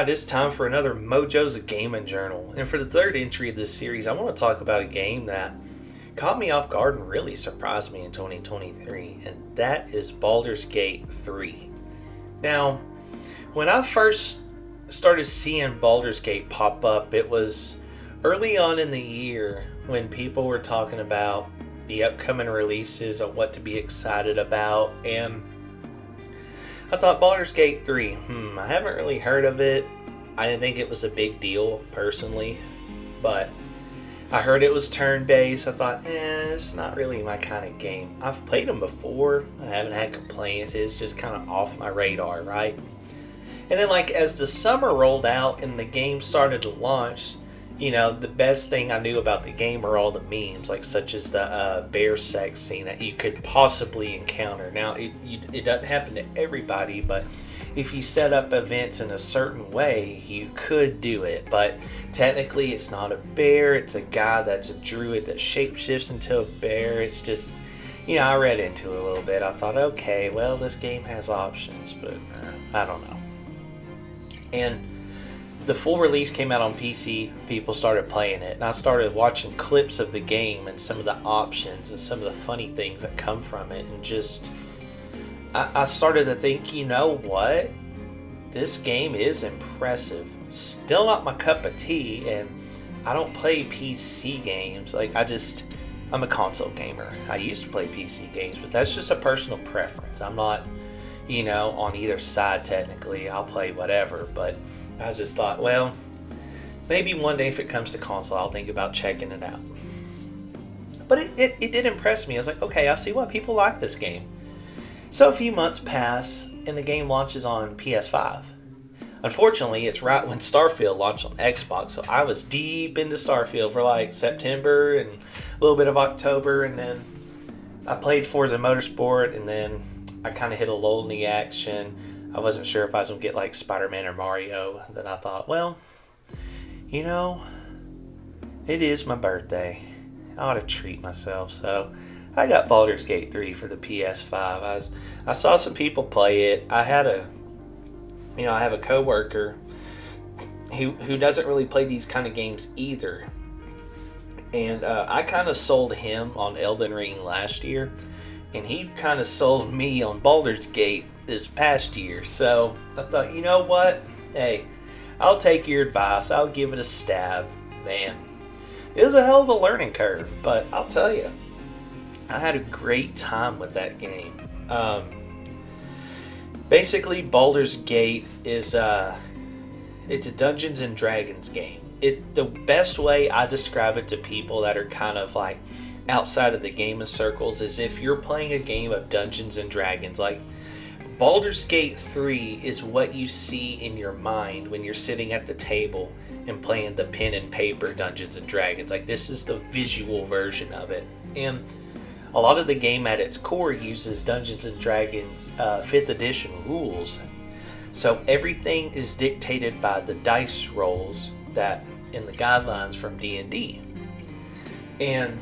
Alright, it's time for another Mojo's Gaming Journal. And for the third entry of this series, I want to talk about a game that caught me off guard and really surprised me in 2023, and that is Baldur's Gate 3. Now, when I first started seeing Baldur's Gate pop up, it was early on in the year when people were talking about the upcoming releases and what to be excited about, and I thought Baldur's Gate 3, I haven't really heard of it. I didn't think it was a big deal, personally. But I heard it was turn-based. I thought, it's not really my kind of game. I've played them before. I haven't had complaints. It's just kind of off my radar, right? And then, as the summer rolled out and the game started to launch, the best thing I knew about the game were all the memes, such as the bear sex scene that you could possibly encounter. Now, it doesn't happen to everybody, but if you set up events in a certain way, you could do it. But technically, it's not a bear. It's a guy that's a druid that shapeshifts into a bear. It's just, I read into it a little bit. I thought, okay, well, this game has options, but I don't know. And the full release came out on PC, people started playing it, and I started watching clips of the game and some of the options and some of the funny things that come from it, and just, I started to think, you know what? This game is impressive. Still not my cup of tea, and I don't play PC games. I'm a console gamer. I used to play PC games, but that's just a personal preference. I'm not, on either side technically. I'll play whatever, but I just thought, well, maybe one day if it comes to console, I'll think about checking it out. But it did impress me. I was like, okay, I see why people like this game. So a few months pass, and the game launches on PS5. Unfortunately, it's right when Starfield launched on Xbox, so I was deep into Starfield for September and a little bit of October, and then I played Forza Motorsport, and then I kind of hit a lull in the action. I wasn't sure if I was going to get Spider-Man or Mario. Then I thought, well, it is my birthday. I ought to treat myself. So I got Baldur's Gate 3 for the PS5. I saw some people play it. I have a coworker who doesn't really play these kind of games either. And I kind of sold him on Elden Ring last year. And he kind of sold me on Baldur's Gate this past year. So I thought, you know what? Hey, I'll take your advice. I'll give it a stab. Man, it was a hell of a learning curve. But I'll tell you, I had a great time with that game. Basically, Baldur's Gate is it's a Dungeons and Dragons game. The best way I describe it to people that are kind of outside of the gaming circles is if you're playing a game of Dungeons and Dragons. Baldur's Gate 3 is what you see in your mind when you're sitting at the table and playing the pen and paper Dungeons and Dragons. This is the visual version of it. And a lot of the game at its core uses Dungeons and Dragons 5th edition rules. So everything is dictated by the dice rolls that in the guidelines from D&D. And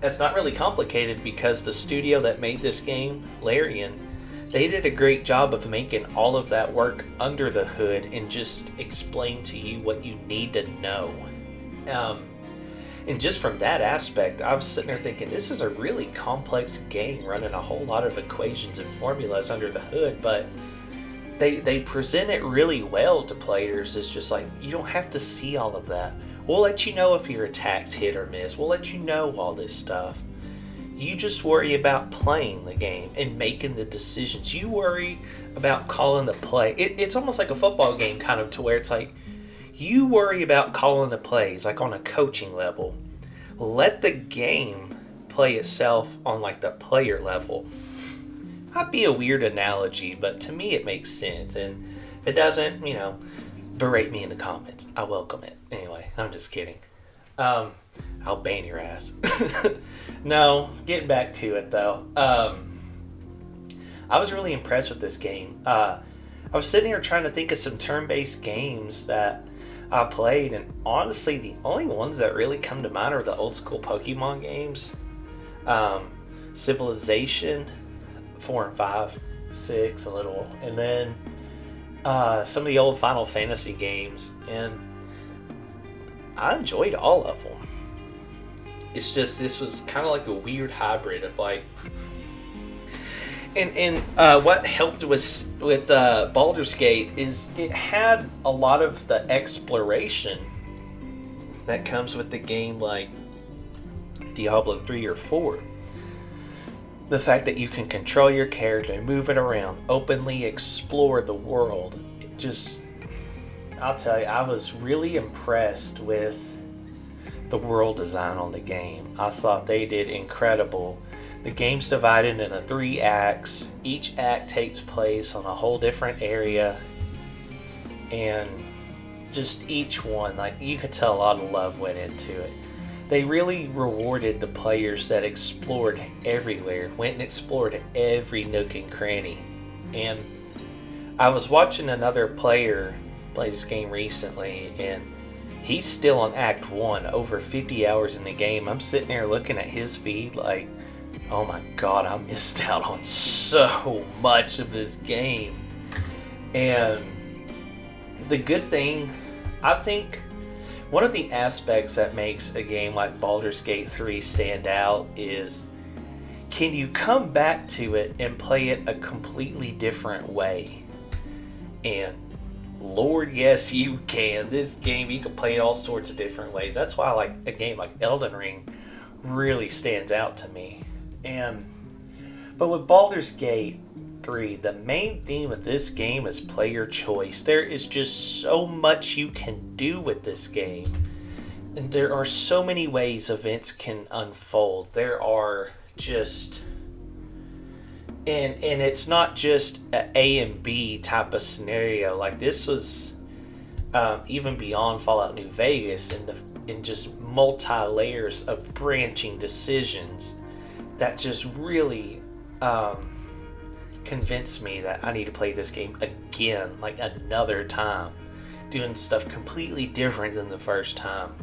it's not really complicated because the studio that made this game, Larian, they did a great job of making all of that work under the hood and just explain to you what you need to know. And just from that aspect, I was sitting there thinking, this is a really complex game running a whole lot of equations and formulas under the hood, but they present it really well to players. It's just you don't have to see all of that. We'll let you know if your attacks hit or miss. We'll let you know all this stuff. You just worry about playing the game and making the decisions. You worry about calling the play. It's almost like a football game kind of, to where it's you worry about calling the plays on a coaching level. Let the game play itself on the player level. Might be a weird analogy, but to me it makes sense. And if it doesn't, berate me in the comments. I welcome it. Anyway, I'm just kidding. I'll ban your ass. No, getting back to it though. I was really impressed with this game. I was sitting here trying to think of some turn-based games that I played, and honestly, the only ones that really come to mind are the old school Pokemon games. Civilization 4 and 5, 6 a little, and then some of the old Final Fantasy games, and I enjoyed all of them. It's just this was kind of like a weird hybrid of like, and what helped with Baldur's Gate is it had a lot of the exploration that comes with the game, like Diablo 3 or 4. The fact that you can control your character, move it around, openly explore the world. It just, I'll tell you, I was really impressed with the world design on the game. I thought they did incredible. The game's divided into 3 acts. Each act takes place on a whole different area. And just each one, like, you could tell a lot of love went into it. They really rewarded the players that explored everywhere, went and explored every nook and cranny. And I was watching another player play this game recently, and he's still on Act 1, over 50 hours in the game. I'm sitting there looking at his feed like, oh my god, I missed out on so much of this game. And the good thing, I think, one of the aspects that makes a game like Baldur's Gate 3 stand out is, can you come back to it and play it a completely different way? And Lord, yes, you can. This game, you can play it all sorts of different ways. That's why like a game like Elden Ring really stands out to me. But with Baldur's Gate 3, the main theme of this game is player choice. There is just so much you can do with this game. And there are so many ways events can unfold. There are just... And it's not just an A and B type of scenario. Like this was even beyond Fallout New Vegas in just multi-layers of branching decisions that just really convinced me that I need to play this game again, like another time, doing stuff completely different than the first time.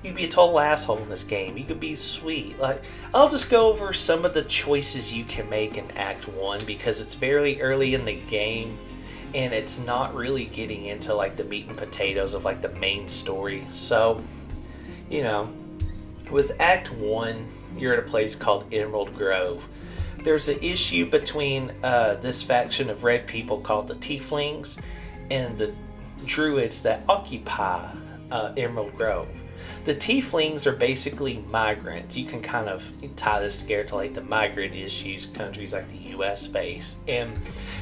You could be a total asshole in this game. You could be sweet. Like, I'll just go over some of the choices you can make in Act 1 because it's very early in the game and it's not really getting into like the meat and potatoes of like the main story. So, you know, with Act 1, you're at a place called Emerald Grove. There's an issue between this faction of red people called the Tieflings and the Druids that occupy Emerald Grove. The Tieflings are basically migrants. You can kind of tie this together to like the migrant issues countries like the US face. And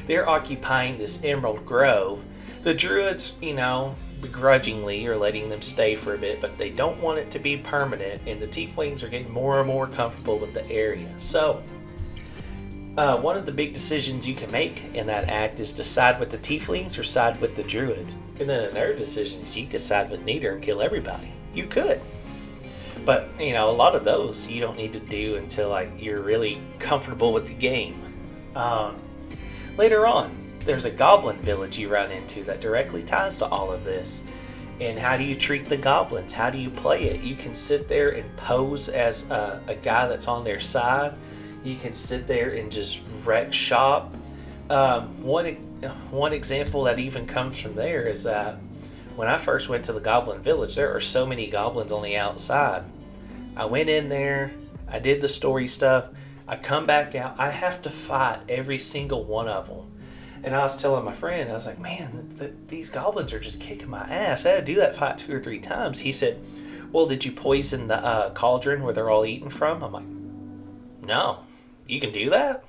they're occupying this Emerald Grove. The Druids, you know, begrudgingly are letting them stay for a bit, but they don't want it to be permanent. And the Tieflings are getting more and more comfortable with the area. So, one of the big decisions you can make in that act is to side with the Tieflings or side with the Druids. And then another decision is you could side with neither and kill everybody. You could. But, you know, a lot of those you don't need to do until like you're really comfortable with the game. Later on, there's a goblin village you run into that directly ties to all of this. And how do you treat the goblins? How do you play it? You can sit there and pose as a guy that's on their side. You can sit there and just wreck shop. One example that even comes from there is that when I first went to the Goblin Village, there are so many goblins on the outside. I went in there, I did the story stuff, I come back out, I have to fight every single one of them. And I was telling my friend, I was like, man, these goblins are just kicking my ass. I had to do that fight 2 or 3 times. He said, well, did you poison the cauldron where they're all eating from? I'm like, no. You can do that?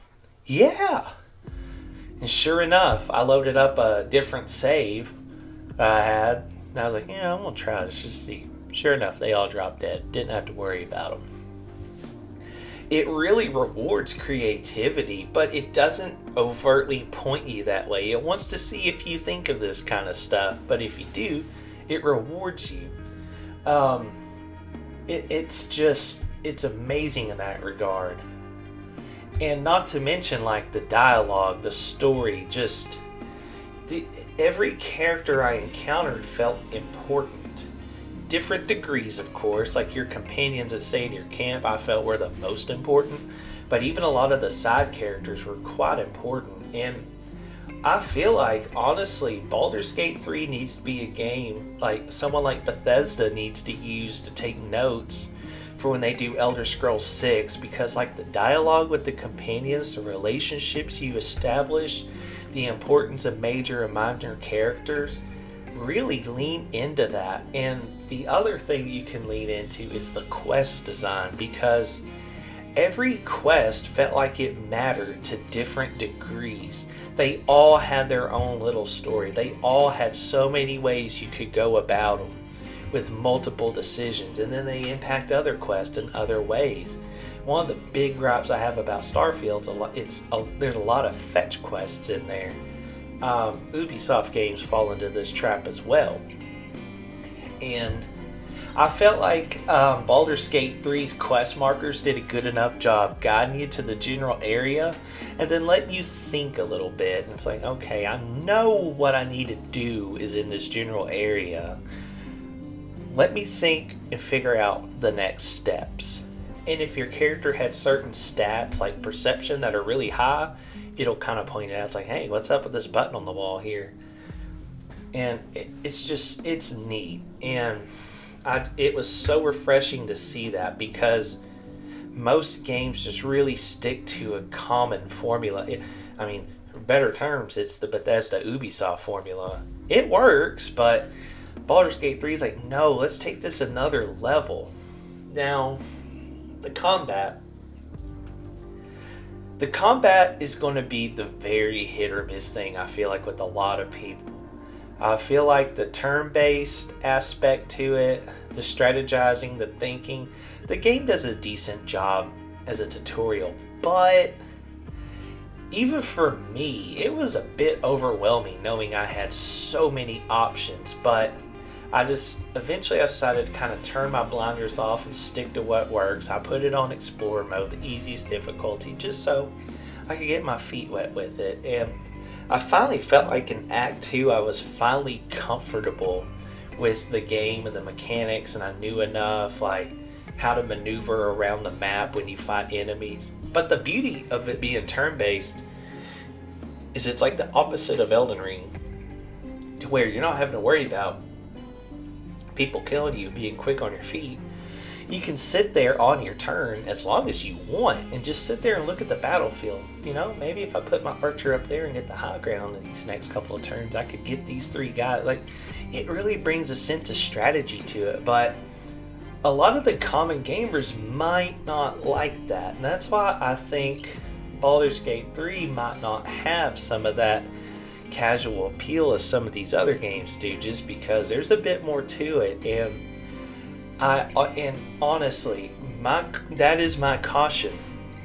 Yeah. And sure enough, I loaded up a different save I had, and I was like, yeah, I'm gonna try this just to see. Sure enough, they all dropped dead. Didn't have to worry about them. It really rewards creativity, but it doesn't overtly point you that way. It wants to see if you think of this kind of stuff, but if you do, it rewards you. It's amazing in that regard. And not to mention like the dialogue, the story, just every character I encountered felt important. Different degrees, of course, like your companions that stay in your camp I felt were the most important, but even a lot of the side characters were quite important. And I feel like, honestly, Baldur's Gate 3 needs to be a game like someone like Bethesda needs to use to take notes for when they do Elder Scrolls 6, because like the dialogue with the companions, the relationships you establish, the importance of major and minor characters, really lean into that. And the other thing you can lean into is the quest design, because every quest felt like it mattered to different degrees. They all had their own little story. They all had so many ways you could go about them with multiple decisions, and then they impact other quests in other ways. One of the big gripes I have about Starfield's there's a lot of fetch quests in there. Ubisoft games fall into this trap as well, and I felt like Baldur's Gate 3's quest markers did a good enough job guiding you to the general area and then letting you think a little bit. And it's like, okay, I know what I need to do is in this general area. Let me think and figure out the next steps. And if your character had certain stats like perception that are really high, it'll kind of point it out. It's like, hey, what's up with this button on the wall here? And it's neat. And it was so refreshing to see that, because most games just really stick to a common formula. For better terms, it's the Bethesda Ubisoft formula. It works, but Baldur's Gate 3 is like, no, let's take this another level. Now, the combat is going to be the very hit or miss thing, I feel like, with a lot of people. I feel like the turn-based aspect to it, the strategizing, the thinking, the game does a decent job as a tutorial, but even for me, it was a bit overwhelming knowing I had so many options. But eventually I decided to kind of turn my blinders off and stick to what works. I put it on Explorer mode, the easiest difficulty, just so I could get my feet wet with it. And I finally felt like in Act 2 I was finally comfortable with the game and the mechanics, and I knew enough like how to maneuver around the map when you fight enemies. But the beauty of it being turn-based is it's like the opposite of Elden Ring, to where you're not having to worry about people killing you, being quick on your feet. You can sit there on your turn as long as you want and just sit there and look at the battlefield. Maybe if I put my archer up there and get the high ground in these next couple of turns, I could get these 3 guys. Like, it really brings a sense of strategy to it, but a lot of the common gamers might not like that. And that's why I think Baldur's Gate 3 might not have some of that casual appeal as some of these other games do, just because there's a bit more to it. And honestly, that is my caution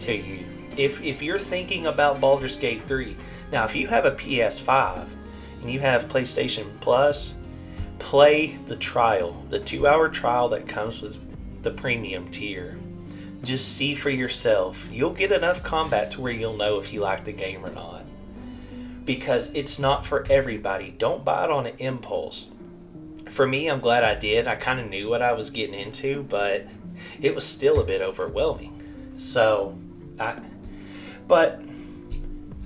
to you. If you're thinking about Baldur's Gate 3, now if you have a PS5 and you have PlayStation Plus, play the trial, the 2-hour trial that comes with the premium tier. Just see for yourself. You'll get enough combat to where you'll know if you like the game or not. Because it's not for everybody. Don't buy it on an impulse. For me, I'm glad I did. I kind of knew what I was getting into, but it was still a bit overwhelming. But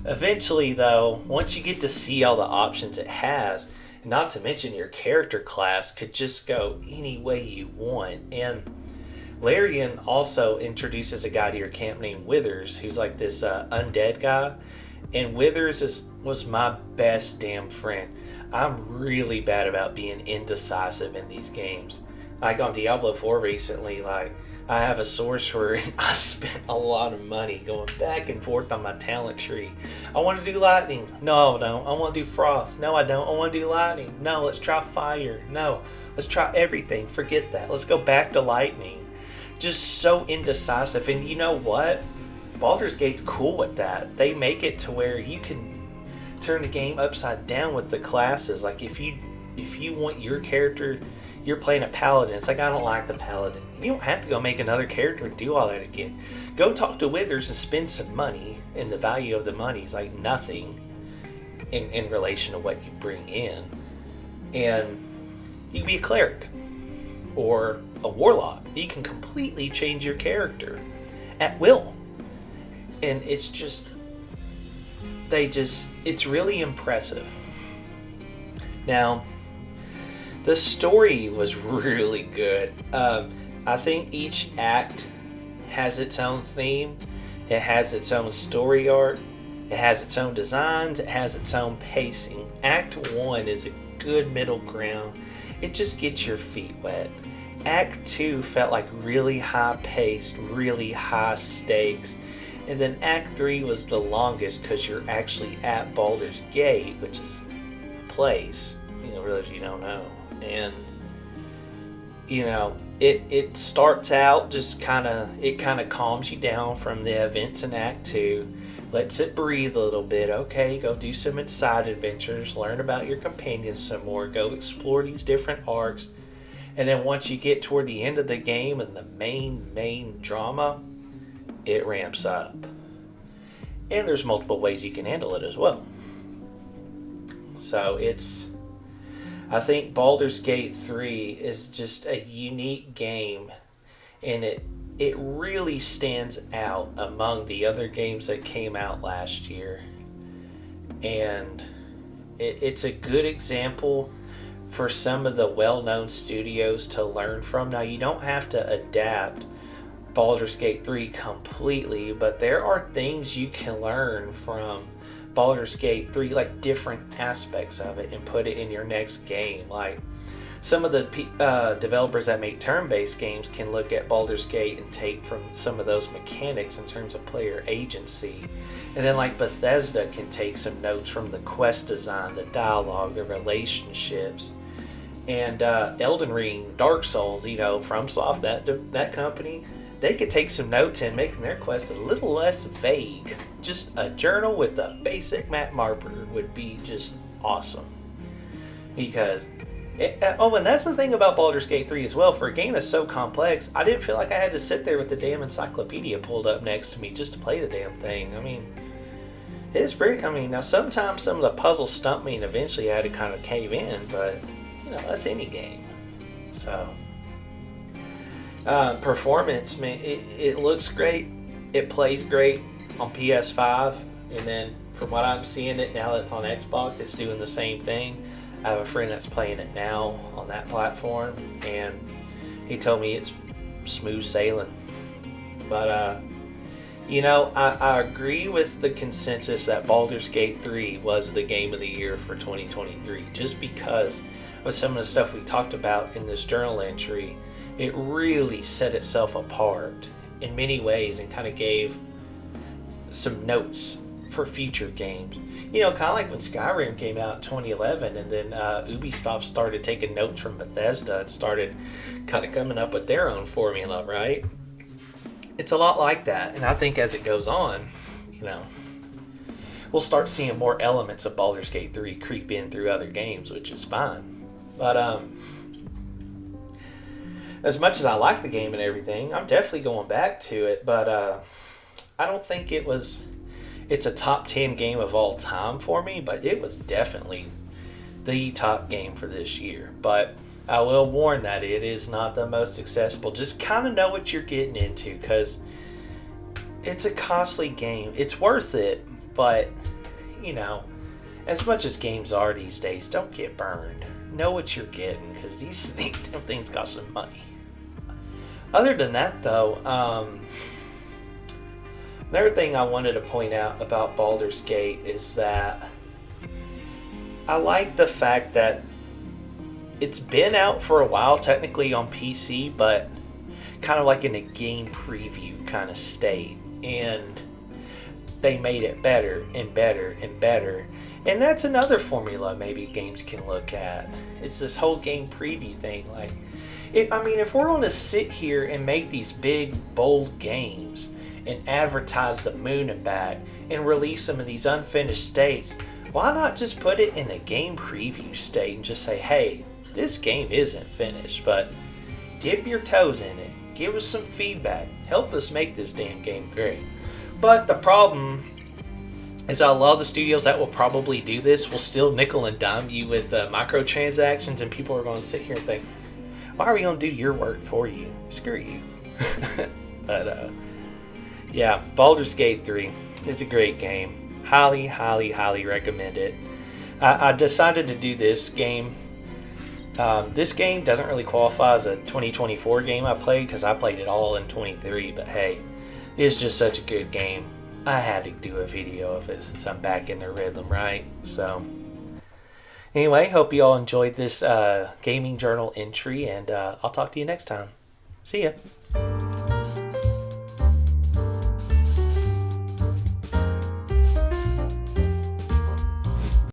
eventually, though, once you get to see all the options it has, not to mention your character class could just go any way you want. And Larian also introduces a guy to your camp named Withers, who's like this undead guy. And Withers was my best damn friend. I'm really bad about being indecisive in these games. Like on Diablo 4 recently, like I have a sorcerer and I spent a lot of money going back and forth on my talent tree. I want to do lightning. No, I don't. I want to do frost. No, I don't. I want to do lightning. No, let's try fire. No, let's try everything. Forget that. Let's go back to lightning. Just so indecisive. And you know what? Baldur's Gate's cool with that. They make it to where you can turn the game upside down with the classes. Like if you want your character, you're playing a paladin. It's like, I don't like the paladin. You don't have to go make another character and do all that again. Go talk to Withers and spend some money, and the value of the money is like nothing in relation to what you bring in. And you can be a cleric or a warlock. You can completely change your character at will. And it's just it's really impressive. Now, the story was really good. I think each act has its own theme. It has its own story arc. It has its own designs. It has its own pacing. Act 1 is a good middle ground. It just gets your feet wet. Act 2 felt like really high paced, really high stakes. And then Act 3 was the longest because you're actually at Baldur's Gate, which is a place, really if you don't know. And, it starts out just kind of calms you down from the events in Act 2, lets it breathe a little bit. Okay, go do some side adventures, learn about your companions some more, go explore these different arcs. And then once you get toward the end of the game and the main drama, it ramps up. And there's multiple ways you can handle it as well. So I think Baldur's Gate 3 is just a unique game, and it really stands out among the other games that came out last year. And it's a good example for some of the well-known studios to learn from. Now, you don't have to adapt Baldur's Gate 3 completely, but there are things you can learn from Baldur's Gate 3, like different aspects of it, and put it in your next game. Like some of the developers that make turn-based games can look at Baldur's Gate and take from some of those mechanics in terms of player agency. And then like Bethesda can take some notes from the quest design, the dialogue, the relationships. And Elden Ring, Dark Souls, FromSoft, that company, they could take some notes in making their quest a little less vague. Just a journal with a basic map marker would be just awesome. Because, and that's the thing about Baldur's Gate 3 as well. For a game that's so complex, I didn't feel like I had to sit there with the damn encyclopedia pulled up next to me just to play the damn thing. It's pretty, now sometimes some of the puzzles stumped me and eventually I had to kind of cave in, but, that's any game. So, performance, man, it looks great. It plays great on PS5, and then from what I'm seeing it now that's on Xbox, it's doing the same thing. I have a friend that's playing it now on that platform, and he told me it's smooth sailing. But I agree with the consensus that Baldur's Gate 3 was the game of the year for 2023, just because of some of the stuff we talked about in this journal entry. It really set itself apart in many ways and kind of gave some notes for future games. Kind of like when Skyrim came out in 2011, and then Ubisoft started taking notes from Bethesda and started kind of coming up with their own formula, right? It's a lot like that, and I think as it goes on, we'll start seeing more elements of Baldur's Gate 3 creep in through other games, which is fine. But as much as I like the game and everything, I'm definitely going back to it, but I don't think it's a top 10 game of all time for me, but it was definitely the top game for this year. But I will warn that it is not the most accessible. Just kind of know what you're getting into, because it's a costly game. It's worth it, but, as much as games are these days, don't get burned. Know what you're getting, because these damn things cost some money. Other than that, though, another thing I wanted to point out about Baldur's Gate is that I like the fact that it's been out for a while, technically on PC, but kind of like in a game preview kind of state. And they made it better and better and better. And that's another formula maybe games can look at. It's this whole game preview thing. Like, if we're going to sit here and make these big, bold games and advertise the moon and back and release some of these unfinished states, why not just put it in a game preview state and just say, hey, this game isn't finished, but dip your toes in it, give us some feedback, help us make this damn game great. But the problem is that a lot of the studios that will probably do this will still nickel and dime you with microtransactions, and people are going to sit here and think, why are we going to do your work for you? Screw you. But yeah, Baldur's Gate 3 is a great game. Highly, highly, highly recommend it. I decided to do this game. This game doesn't really qualify as a 2024 game I played because I played it all in 23, but hey, it's just such a good game. I had to do a video of it since I'm back in the rhythm, right? So, anyway, hope you all enjoyed this gaming journal entry, and I'll talk to you next time. See ya.